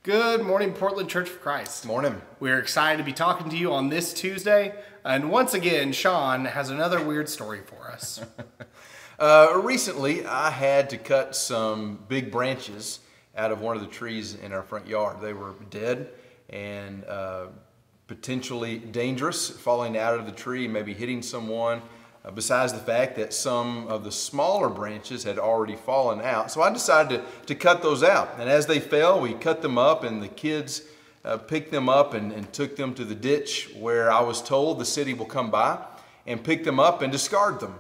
Good morning, Portland Church of Christ. Morning. We're excited to be talking to you on this Tuesday. And once again, Sean has another weird story for us. Recently, I had to cut some big branches out of one of the trees in our front yard. They were dead and potentially dangerous, falling out of the tree, maybe hitting someone. Besides the fact that some of the smaller branches had already fallen out. So I decided to cut those out. And as they fell, we cut them up, and the kids picked them up and took them to the ditch where I was told the city will come by and pick them up and discard them.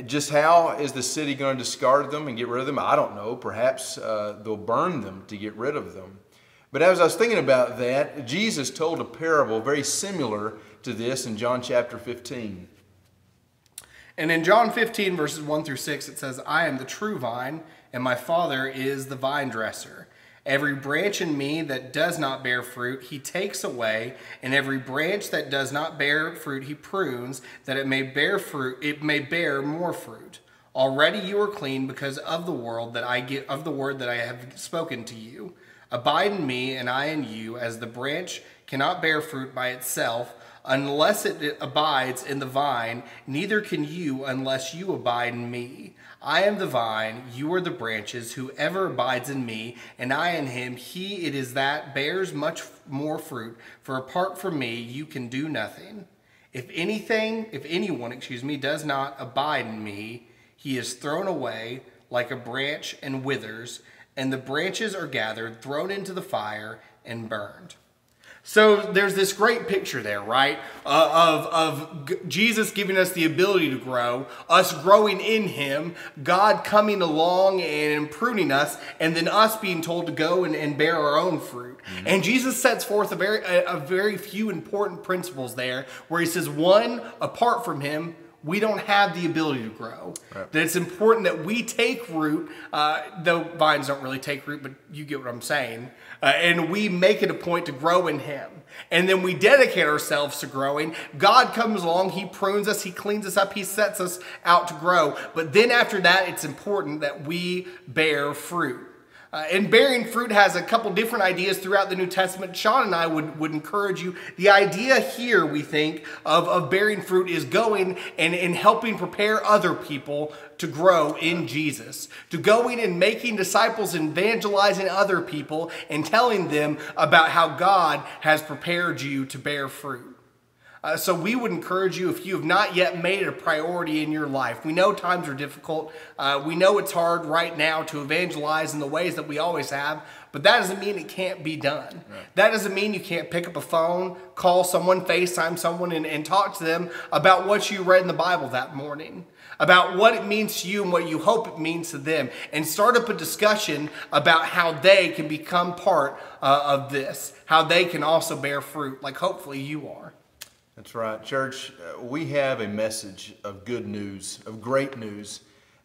Just how is the city going to discard them and get rid of them? I don't know. Perhaps they'll burn them to get rid of them. But as I was thinking about that, Jesus told a parable very similar to this in John chapter 15. And in John 15, verses 1 through 6, it says, I am the true vine, and my Father is the vine dresser. Every branch in me that does not bear fruit, he takes away, and every branch that does not bear fruit, he prunes, that it may bear fruit, it may bear more fruit. Already you are clean because of the word that I have spoken to you. Abide in me, and I in you, as the branch cannot bear fruit by itself, unless it abides in the vine, neither can you unless you abide in me. I am the vine, you are the branches. Whoever abides in me, and I in him, he it is that bears much more fruit. For apart from me, you can do nothing. If anyone does not abide in me, he is thrown away like a branch and withers, and the branches are gathered, thrown into the fire, and burned. So there's this great picture there, right, of Jesus giving us the ability to grow, us growing in him, God coming along and pruning us, and then us being told to go and bear our own fruit. Mm-hmm. And Jesus sets forth a very few important principles there, where he says, one, apart from him, we don't have the ability to grow. Right. That it's important that we take root, though vines don't really take root, but you get what I'm saying. And we make it a point to grow in him. And then we dedicate ourselves to growing. God comes along, he prunes us, he cleans us up, he sets us out to grow. But then after that, it's important that we bear fruit. And bearing fruit has a couple different ideas throughout the New Testament. Sean and I would encourage you. The idea here, we think, of bearing fruit is going and helping prepare other people to grow in Jesus. To going and making disciples, evangelizing other people, and telling them about how God has prepared you to bear fruit. So we would encourage you, if you have not yet made it a priority in your life. We know times are difficult. We know it's hard right now to evangelize in the ways that we always have, but that doesn't mean it can't be done. Right. That doesn't mean you can't pick up a phone, call someone, FaceTime someone, and talk to them about what you read in the Bible that morning, about what it means to you and what you hope it means to them, and start up a discussion about how they can become part of this, how they can also bear fruit, like hopefully you are. That's right. Church, we have a message of good news, of great news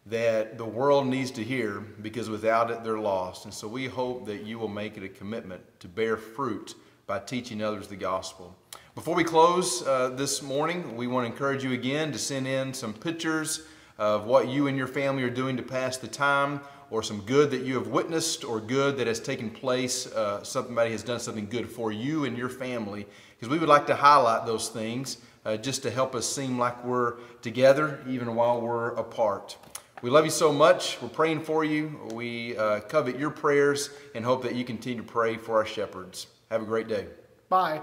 that the world needs to hear, because without it, they're lost. And so we hope that you will make it a commitment to bear fruit by teaching others the gospel. Before we close this morning, we want to encourage you again to send in some pictures of what you and your family are doing to pass the time, or some good that you have witnessed, or good that has taken place. Somebody has done something good for you and your family. Because we would like to highlight those things just to help us seem like we're together even while we're apart. We love you so much. We're praying for you. We covet your prayers and hope that you continue to pray for our shepherds. Have a great day. Bye.